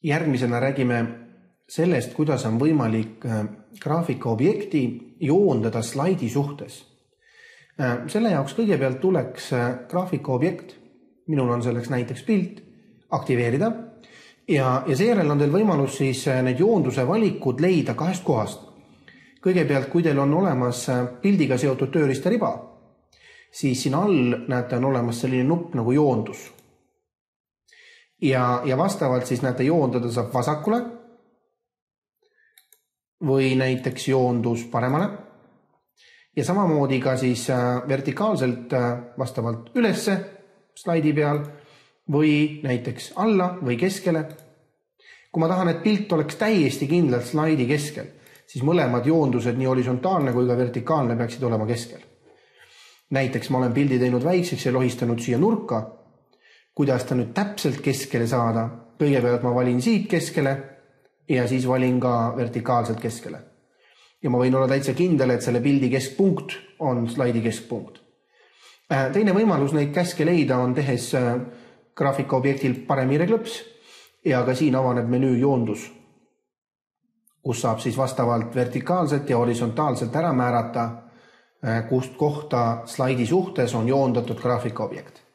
Järgmisena räägime sellest, kuidas on võimalik graafikaobjekti joondada slaidi suhtes. Selle jaoks kõigepealt tuleks graafikaobjekt, minul on selleks näiteks pilt, aktiveerida ja seejärel on teil võimalus siis need joonduse valikud leida kahest kohast. Kõigepealt, kui teil on olemas pildiga seotud tööriistariba, siis siin all näete on olemas selline nupp nagu joondus. Ja vastavalt siis näete joondada saab vasakule või näiteks joondus paremale ja samamoodi ka siis vertikaalselt vastavalt ülesse slaidi peal või näiteks alla või keskele. Kui ma tahan, et pilt oleks täiesti kindlalt slaidi keskel, siis mõlemad joondused, nii horisontaalne kui ka vertikaalne, peaksid olema keskel. Näiteks ma olen pildi teinud väikseks ja lohistanud siia nurka. Kuidas ta nüüd täpselt keskele saada? Kõigepealt ma valin siit keskele ja siis valin ka vertikaalselt keskele. Ja ma võin olla täitsa kindel, et selle pildi keskpunkt on slaidi keskpunkt. Teine võimalus neid käske leida on tehes graafikaobjektil paremhiireklõps ja ka siin avaneb menüü joondus, kus saab siis vastavalt vertikaalselt ja horisontaalselt ära määrata, kust kohta slaidi suhtes on joondatud graafikaobjekt.